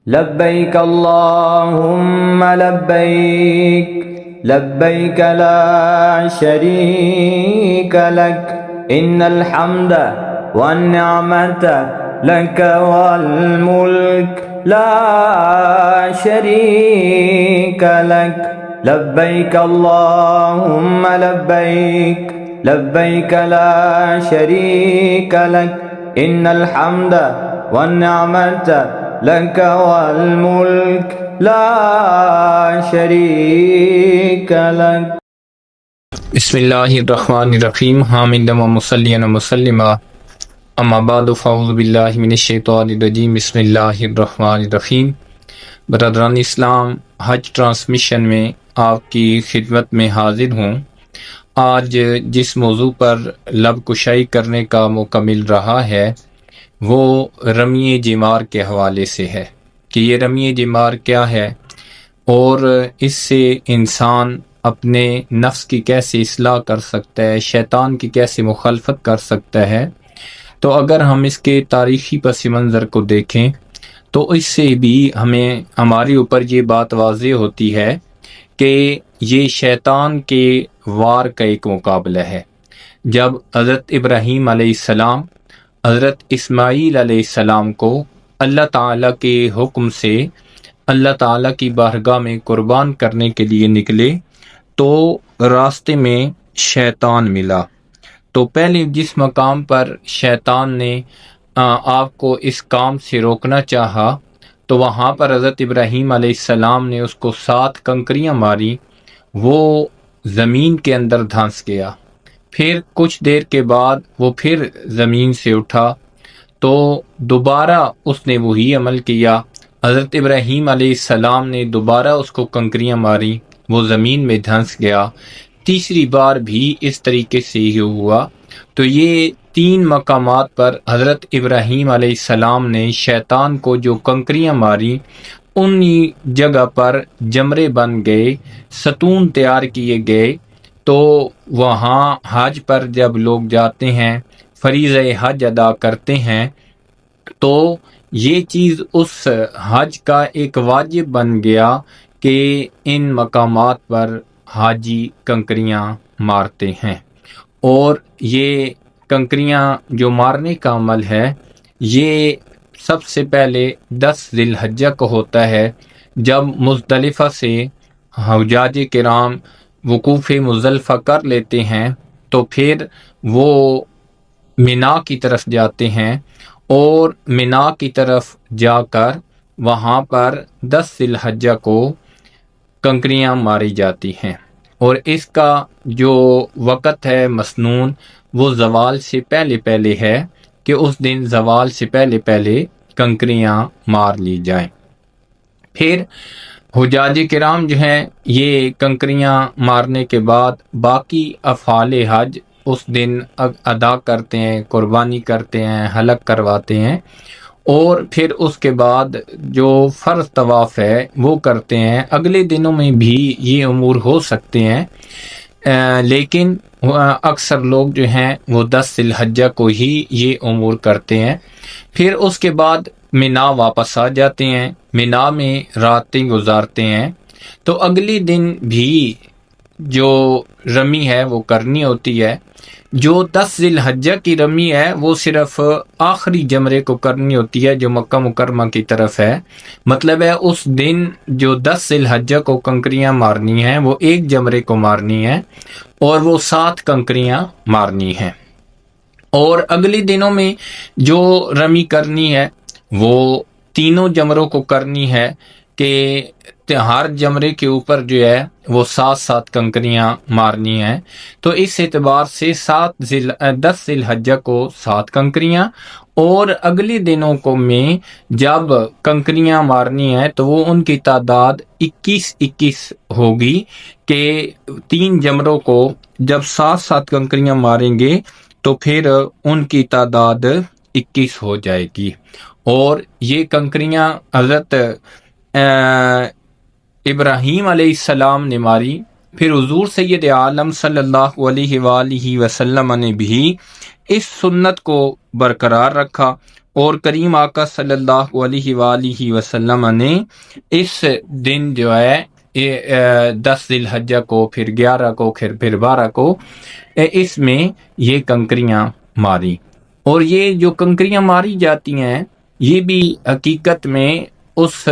لبيك اللهم لبيك لبيك لا شريك لك إن الحمد والنعمة لك والملك لا شريك لك لبيك اللهم لبيك لبيك لا شريك لك إن الحمد والنعمة لك والملك لا شريك لك. بسم اللہ الرحمن الرحیم حامدا و مصلیًا و مسلما اما بعد فاعوذ باللہ من الشیطان الرجیم بسم اللہ الرحمن الرحیم. برادران اسلام، حج ٹرانسمیشن میں آپ کی خدمت میں حاضر ہوں. آج جس موضوع پر لب کشائی کرنے کا موقع مل رہا ہے وہ رمی جمار کے حوالے سے ہے کہ یہ رمی جمار کیا ہے اور اس سے انسان اپنے نفس کی کیسے اصلاح کر سکتا ہے، شیطان کی کیسے مخالفت کر سکتا ہے. تو اگر ہم اس کے تاریخی پس منظر کو دیکھیں تو اس سے بھی ہمارے اوپر یہ بات واضح ہوتی ہے کہ یہ شیطان کے وار کا ایک مقابلہ ہے. جب حضرت ابراہیم علیہ السلام حضرت اسماعیل علیہ السلام کو اللہ تعالیٰ کے حکم سے اللہ تعالیٰ کی بارگاہ میں قربان کرنے کے لیے نکلے تو راستے میں شیطان ملا. تو پہلے جس مقام پر شیطان نے آپ کو اس کام سے روکنا چاہا تو وہاں پر حضرت ابراہیم علیہ السلام نے اس کو 7 کنکریاں ماری، وہ زمین کے اندر دھنس گیا. پھر کچھ دیر کے بعد وہ پھر زمین سے اٹھا تو دوبارہ اس نے وہی عمل کیا. حضرت ابراہیم علیہ السلام نے دوبارہ اس کو کنکریاں ماری، وہ زمین میں دھنس گیا. تیسری بار بھی اس طریقے سے ہی ہوا. تو یہ 3 مقامات پر حضرت ابراہیم علیہ السلام نے شیطان کو جو کنکریاں ماری انہی جگہ پر جمرے بن گئے، ستون تیار کیے گئے. تو وہاں حج پر جب لوگ جاتے ہیں، فریضہ حج ادا کرتے ہیں، تو یہ چیز اس حج کا ایک واجب بن گیا کہ ان مقامات پر حاجی کنکریاں مارتے ہیں. اور یہ کنکریاں جو مارنے کا عمل ہے یہ سب سے پہلے 10 ذی الحجہ کو ہوتا ہے، جب مزدلفہ سے حجاج کرام وقوف مزدلفہ کر لیتے ہیں تو پھر وہ منا کی طرف جاتے ہیں اور منا کی طرف جا کر وہاں پر 10 ذی الحجہ کو کنکریاں ماری جاتی ہیں. اور اس کا جو وقت ہے مسنون وہ زوال سے پہلے پہلے ہے کہ اس دن زوال سے پہلے پہلے کنکریاں مار لی جائیں. پھر حجاج کرام جو ہیں یہ کنکریاں مارنے کے بعد باقی افعال حج اس دن ادا کرتے ہیں، قربانی کرتے ہیں، حلق کرواتے ہیں. اور پھر اس کے بعد جو فرض طواف ہے وہ کرتے ہیں. اگلے دنوں میں بھی یہ امور ہو سکتے ہیں لیکن اکثر لوگ جو ہیں وہ 10 ذی الحجہ کو ہی یہ امور کرتے ہیں. پھر اس کے بعد منا واپس آ جاتے ہیں، منا میں راتیں گزارتے ہیں. تو اگلی دن بھی جو رمی ہے وہ کرنی ہوتی ہے. جو 10 ذی الحجہ کی رمی ہے وہ صرف آخری جمرے کو کرنی ہوتی ہے جو مکہ مکرمہ کی طرف ہے. مطلب ہے اس دن جو 10 ذی الحجہ کو کنکریاں مارنی ہیں وہ ایک جمرے کو مارنی ہے اور وہ 7 کنکریاں مارنی ہیں. اور اگلی دنوں میں جو رمی کرنی ہے وہ تینوں جمروں کو کرنی ہے کہ ہر جمرے کے اوپر جو ہے وہ 7 کنکریاں مارنی ہیں. تو اس اعتبار سے 10 ذی الحجہ کو 7 کنکریاں اور اگلے دنوں کو میں جب کنکریاں مارنی ہیں تو وہ ان کی تعداد 21 ہوگی کہ 3 جمروں کو جب 7 کنکریاں ماریں گے تو پھر ان کی تعداد 21 ہو جائے گی. اور یہ کنکریاں حضرت ابراہیم علیہ السلام نے ماری. پھر حضور سید عالم صلی اللہ علیہ وآلہ وسلم نے بھی اس سنت کو برقرار رکھا اور کریم آقا صلی اللہ علیہ وآلہ وسلم نے اس دن جو ہے 10 ذی الحجہ کو، پھر 11 کو، پھر 12 کو اس میں یہ کنکریاں ماری. اور یہ جو کنکریاں ماری جاتی ہیں یہ بھی حقیقت میں اس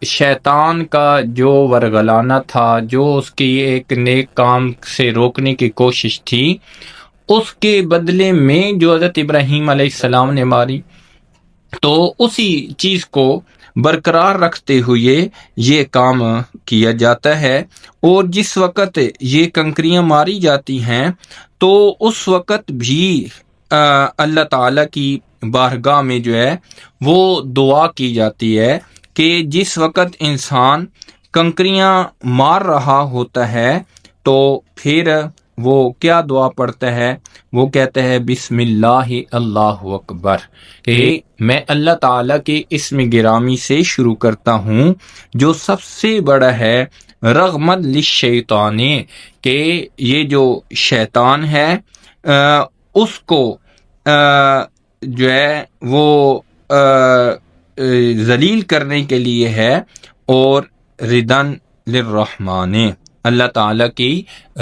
شیطان کا جو ورگلانا تھا، جو اس کی ایک نیک کام سے روکنے کی کوشش تھی، اس کے بدلے میں جو حضرت ابراہیم علیہ السلام نے ماری. تو اسی چیز کو برقرار رکھتے ہوئے یہ کام کیا جاتا ہے. اور جس وقت یہ کنکریاں ماری جاتی ہیں تو اس وقت بھی اللہ تعالیٰ کی بارگاہ میں جو ہے وہ دعا کی جاتی ہے کہ جس وقت انسان کنکریاں مار رہا ہوتا ہے تو پھر وہ کیا دعا پڑھتا ہے؟ وہ کہتا ہے بسم اللہ اللہ اکبر، کہ میں اللہ تعالیٰ کے اسم گرامی سے شروع کرتا ہوں جو سب سے بڑا ہے، رغمت للشیطان، کہ یہ جو شیطان ہے اس کو جو ہے وہ ذلیل کرنے کے لیے ہے، اور ردن للرحمن، اللہ تعالیٰ کی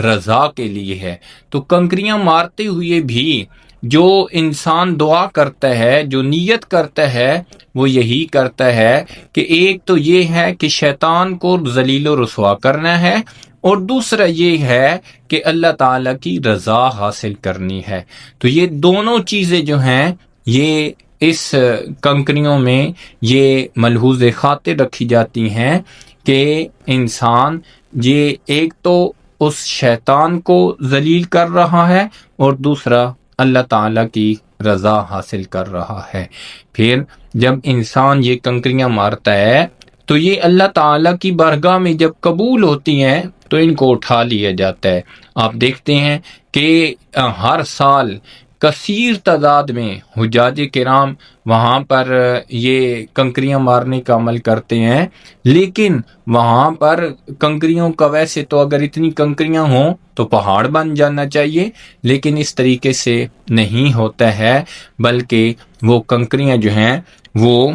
رضا کے لیے ہے. تو کنکریاں مارتے ہوئے بھی جو انسان دعا کرتا ہے، جو نیت کرتا ہے، وہ یہی کرتا ہے کہ ایک تو یہ ہے کہ شیطان کو ذلیل و رسوا کرنا ہے، اور دوسرا یہ ہے کہ اللہ تعالیٰ کی رضا حاصل کرنی ہے. تو یہ دونوں چیزیں جو ہیں یہ اس کنکریوں میں یہ ملحوظ خاطر رکھی جاتی ہیں کہ انسان یہ ایک تو اس شیطان کو ذلیل کر رہا ہے اور دوسرا اللہ تعالیٰ کی رضا حاصل کر رہا ہے. پھر جب انسان یہ کنکریاں مارتا ہے تو یہ اللہ تعالیٰ کی بارگاہ میں جب قبول ہوتی ہیں تو ان کو اٹھا لیا جاتا ہے. آپ دیکھتے ہیں کہ ہر سال کثیر تعداد میں حجاج کرام وہاں پر یہ کنکریاں مارنے کا عمل کرتے ہیں، لیکن وہاں پر کنکریوں کا ویسے تو اگر اتنی کنکریاں ہوں تو پہاڑ بن جانا چاہیے، لیکن اس طریقے سے نہیں ہوتا ہے، بلکہ وہ کنکریاں جو ہیں وہ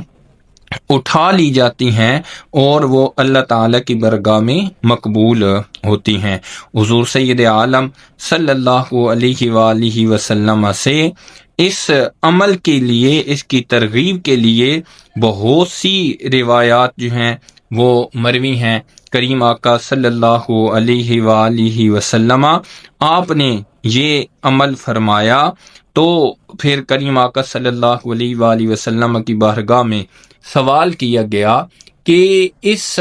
اٹھا لی جاتی ہیں اور وہ اللہ تعالیٰ کی بارگاہ میں مقبول ہوتی ہیں. حضور سید عالم صلی اللہ علیہ وآلہ وسلم سے اس عمل کے لیے، اس کی ترغیب کے لیے بہت سی روایات جو ہیں وہ مروی ہیں. کریم آقا صلی اللہ علیہ وآلہ وسلم آپ نے یہ عمل فرمایا تو پھر کریم آقا صلی اللہ علیہ وآلہ وسلم کی بارگاہ میں سوال کیا گیا کہ اس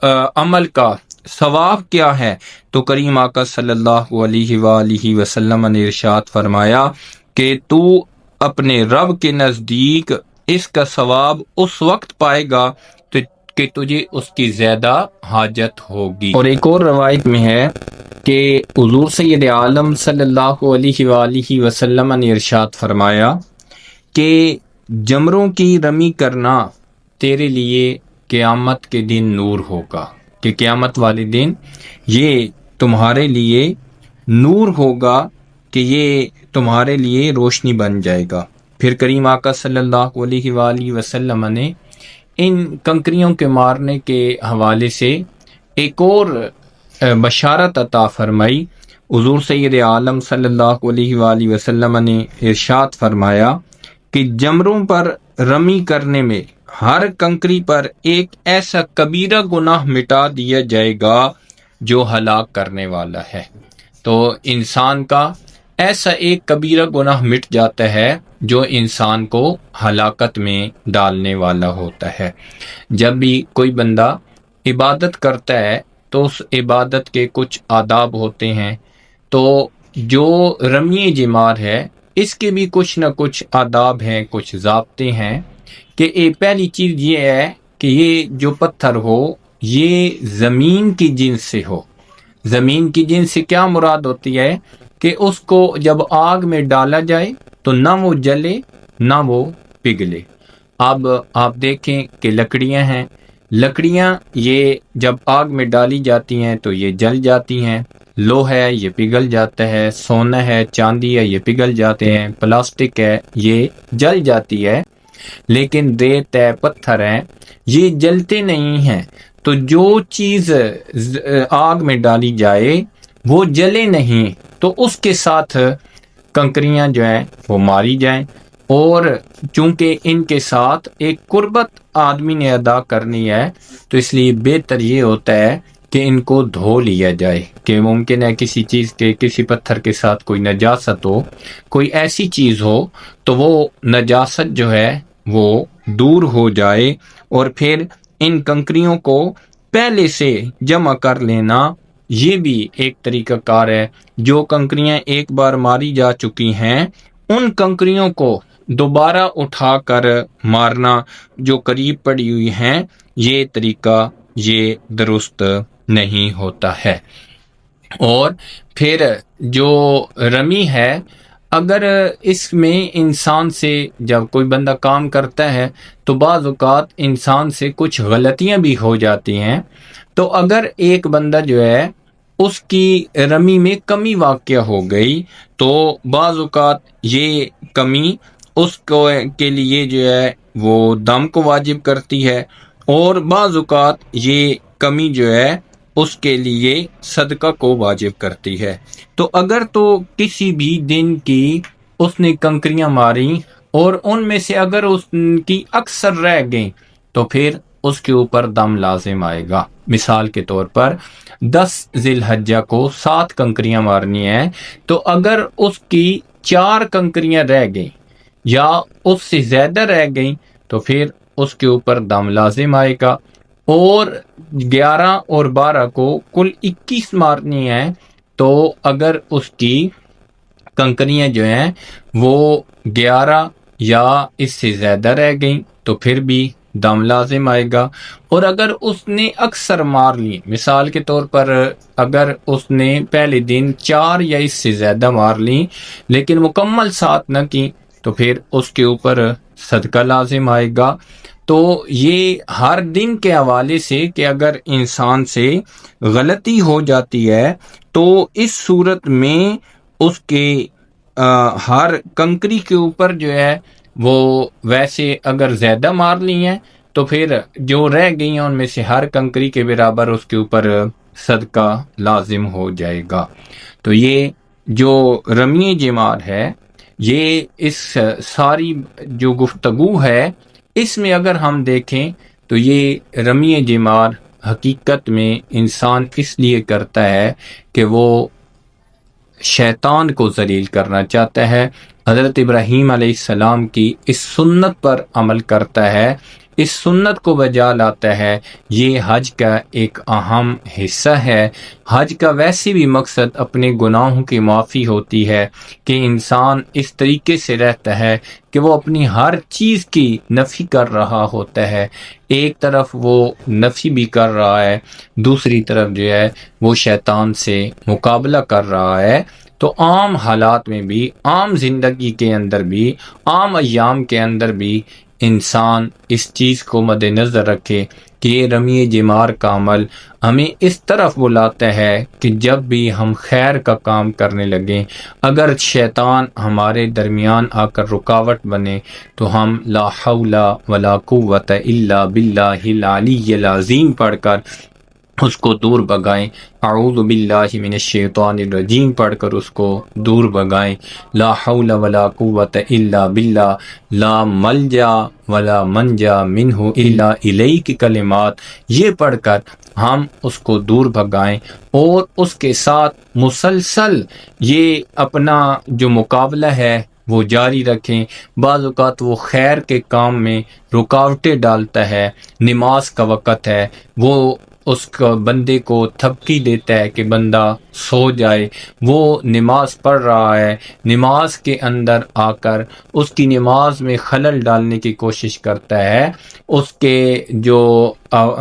عمل کا ثواب کیا ہے؟ تو کریم آقا صلی اللہ علیہ وآلہ وسلم نے ارشاد فرمایا کہ تو اپنے رب کے نزدیک اس کا ثواب اس وقت پائے گا کہ تجھے اس کی زیادہ حاجت ہوگی. اور ایک اور روایت میں ہے کہ حضور سید عالم صلی اللہ علیہ وآلہ وسلم نے ارشاد فرمایا کہ جمروں کی رمی کرنا تیرے لیے قیامت کے دن نور ہوگا، کہ قیامت والے دن یہ تمہارے لیے نور ہوگا، کہ یہ تمہارے لیے روشنی بن جائے گا. پھر کریم آقا صلی اللہ علیہ وآلہ وسلم نے ان کنکریوں کے مارنے کے حوالے سے ایک اور بشارت عطا فرمائی. حضور سید عالم صلی اللہ علیہ وآلہ وسلم نے ارشاد فرمایا کہ جمروں پر رمی کرنے میں ہر کنکری پر ایک ایسا کبیرہ گناہ مٹا دیا جائے گا جو ہلاک کرنے والا ہے. تو انسان کا ایسا ایک کبیرہ گناہ مٹ جاتا ہے جو انسان کو ہلاکت میں ڈالنے والا ہوتا ہے. جب بھی کوئی بندہ عبادت کرتا ہے تو اس عبادت کے کچھ آداب ہوتے ہیں، تو جو رمی جمار ہے اس کے بھی کچھ نہ کچھ آداب ہیں، کچھ ضابطے ہیں. کہ پہلی چیز یہ ہے کہ یہ جو پتھر ہو یہ زمین کی جنس سے ہو. زمین کی جنس سے کیا مراد ہوتی ہے؟ کہ اس کو جب آگ میں ڈالا جائے تو نہ وہ جلے نہ وہ پگھلے. اب آپ دیکھیں کہ لکڑیاں ہیں، لکڑیاں یہ جب آگ میں ڈالی جاتی ہیں تو یہ جل جاتی ہیں. لوہا ہے یہ پگھل جاتا ہے، سونا ہے، چاندی ہے یہ پگھل جاتے ہیں، پلاسٹک ہے یہ جل جاتی ہے. لیکن ریت ہے، پتھر ہیں، یہ جلتے نہیں ہیں، تو جو چیز آگ میں ڈالی جائے وہ جلے نہیں، تو اس کے ساتھ کنکریاں جو ہیں وہ ماری جائیں، اور چونکہ ان کے ساتھ ایک قربت آدمی نے ادا کرنی ہے، تو اس لیے بہتر یہ ہوتا ہے کہ ان کو دھو لیا جائے، کہ ممکن ہے کسی چیز کے، کسی پتھر کے ساتھ کوئی نجاست ہو، کوئی ایسی چیز ہو، تو وہ نجاست جو ہے وہ دور ہو جائے، اور پھر ان کنکریوں کو پہلے سے جمع کر لینا، یہ بھی ایک طریقہ کار ہے۔ جو کنکریاں ایک بار ماری جا چکی ہیں ان کنکریوں کو دوبارہ اٹھا کر مارنا جو قریب پڑی ہوئی ہیں، یہ طریقہ یہ درست نہیں ہوتا ہے۔ اور پھر جو رمی ہے، اگر اس میں انسان سے جب کوئی بندہ کام کرتا ہے تو بعض اوقات انسان سے کچھ غلطیاں بھی ہو جاتی ہیں، تو اگر ایک بندہ جو ہے اس کی رمی میں کمی واقع ہو گئی، تو بعض اوقات یہ کمی اس کو کے لیے جو ہے وہ دم کو واجب کرتی ہے، اور بعض اوقات یہ کمی جو ہے اس کے لیے صدقہ کو واجب کرتی ہے۔ تو اگر تو کسی بھی دن کی اس نے کنکریاں ماری اور ان میں سے اگر اس کی اکثر رہ گئیں تو پھر اس کے اوپر دم لازم آئے گا۔ مثال کے طور پر 10 ذی الحجہ کو 7 کنکریاں مارنی ہیں، تو اگر اس کی 4 کنکریاں رہ گئیں یا اس سے زیادہ رہ گئیں تو پھر اس کے اوپر دم لازم آئے گا، اور 11 اور 12 کو کل 21 مارنی ہیں، تو اگر اس کی کنکریاں جو ہیں وہ 11 یا اس سے زیادہ رہ گئیں تو پھر بھی دم لازم آئے گا۔ اور اگر اس نے اکثر مار لی، مثال کے طور پر اگر اس نے پہلے دن 4 یا اس سے زیادہ مار لی لیکن مکمل 7 نہ کی، تو پھر اس کے اوپر صدقہ لازم آئے گا۔ تو یہ ہر دن کے حوالے سے کہ اگر انسان سے غلطی ہو جاتی ہے تو اس صورت میں اس کے ہر کنکری کے اوپر جو ہے وہ ویسے اگر زیادہ مار لی ہیں تو پھر جو رہ گئی ہیں ان میں سے ہر کنکری کے برابر اس کے اوپر صدقہ لازم ہو جائے گا۔ تو یہ جو رمی جمار ہے، یہ اس ساری جو گفتگو ہے اس میں اگر ہم دیکھیں تو یہ رمی جمار حقیقت میں انسان اس لیے کرتا ہے کہ وہ شیطان کو ذلیل کرنا چاہتا ہے، حضرت ابراہیم علیہ السلام کی اس سنت پر عمل کرتا ہے، اس سنت کو بجا لاتا ہے۔ یہ حج کا ایک اہم حصہ ہے۔ حج کا ویسے بھی مقصد اپنے گناہوں کی معافی ہوتی ہے، کہ انسان اس طریقے سے رہتا ہے کہ وہ اپنی ہر چیز کی نفی کر رہا ہوتا ہے، ایک طرف وہ نفی بھی کر رہا ہے، دوسری طرف جو ہے وہ شیطان سے مقابلہ کر رہا ہے۔ تو عام حالات میں بھی، عام زندگی کے اندر بھی، عام ایام کے اندر بھی انسان اس چیز کو مد نظر رکھے کہ یہ رمی جمار کا عمل ہمیں اس طرف بلاتا ہے کہ جب بھی ہم خیر کا کام کرنے لگیں، اگر شیطان ہمارے درمیان آ کر رکاوٹ بنے تو ہم لا حول ولا قوت الا باللہ العلی العظیم پڑھ کر اس کو دور بگائیں، اعوذ باللہ من الشیطان الرجیم پڑھ کر اس کو دور بگائیں، لا حول ولا قوت الا باللہ، لا ملجا ولا منجا منہ الا الیہ کی کلمات یہ پڑھ کر ہم اس کو دور بھگائیں، اور اس کے ساتھ مسلسل یہ اپنا جو مقابلہ ہے وہ جاری رکھیں۔ بعض اوقات وہ خیر کے کام میں رکاوٹیں ڈالتا ہے، نماز کا وقت ہے، وہ اس کا بندے کو تھپکی دیتا ہے کہ بندہ سو جائے، وہ نماز پڑھ رہا ہے، نماز کے اندر آ کر اس کی نماز میں خلل ڈالنے کی کوشش کرتا ہے، اس کے جو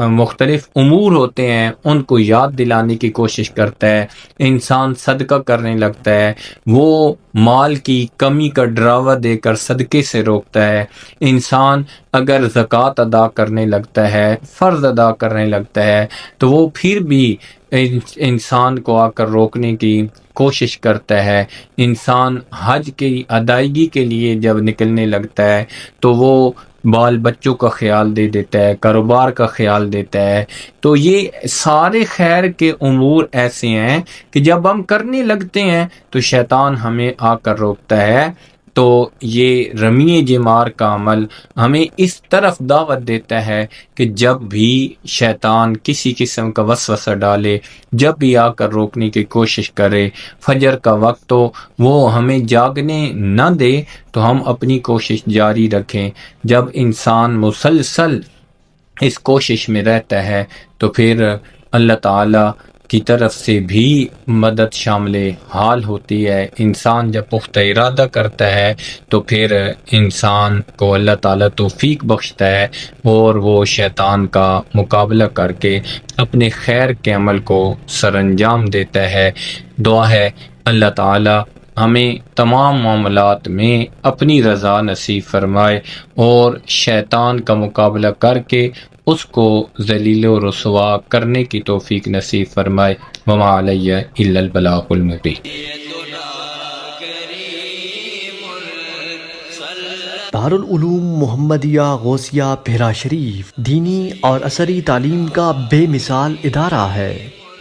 مختلف امور ہوتے ہیں ان کو یاد دلانے کی کوشش کرتا ہے، انسان صدقہ کرنے لگتا ہے، وہ مال کی کمی کا ڈراوا دے کر صدقے سے روکتا ہے، انسان اگر زکوٰۃ ادا کرنے لگتا ہے، فرض ادا کرنے لگتا ہے تو وہ پھر بھی انسان کو آ کر روکنے کی کوشش کرتا ہے، انسان حج کی ادائیگی کے لیے جب نکلنے لگتا ہے تو وہ بال بچوں کا خیال دے دیتا ہے، کاروبار کا خیال دیتا ہے. تو یہ سارے خیر کے امور ایسے ہیں کہ جب ہم کرنے لگتے ہیں تو شیطان ہمیں آ کر روکتا ہے. تو یہ رمیے جمار کا عمل ہمیں اس طرف دعوت دیتا ہے کہ جب بھی شیطان کسی قسم کا وسوسہ ڈالے، جب بھی آ کر روکنے کی کوشش کرے، فجر کا وقت تو وہ ہمیں جاگنے نہ دے تو ہم اپنی کوشش جاری رکھیں. جب انسان مسلسل اس کوشش میں رہتا ہے تو پھر اللہ تعالیٰ کی طرف سے بھی مدد شامل حال ہوتی ہے. انسان جب پختہ ارادہ کرتا ہے تو پھر انسان کو اللہ تعالیٰ توفیق بخشتا ہے اور وہ شیطان کا مقابلہ کر کے اپنے خیر کے عمل کو سر انجام دیتا ہے. دعا ہے اللہ تعالیٰ ہمیں تمام معاملات میں اپنی رضا نصیب فرمائے اور شیطان کا مقابلہ کر کے اس کو ذلیل و رسوا کرنے کی توفیق نصیب فرمائے. وما علی الا البلاغ المبین. دارالعلوم محمدیہ غوثیہ بھیرا شریف دینی اور عصری تعلیم کا بے مثال ادارہ ہے،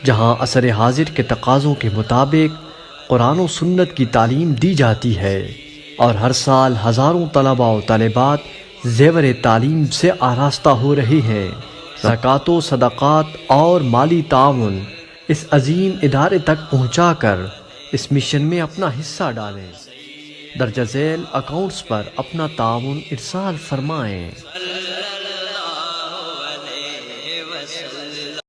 جہاں عصر حاضر کے تقاضوں کے مطابق قرآن و سنت کی تعلیم دی جاتی ہے، اور ہر سال ہزاروں طلباء و طالبات زیور تعلیم سے آراستہ ہو رہے ہیں. زکوٰۃ و صدقات اور مالی تعاون اس عظیم ادارے تک پہنچا کر اس مشن میں اپنا حصہ ڈالیں. درجہ ذیل اکاؤنٹس پر اپنا تعاون ارسال فرمائیں.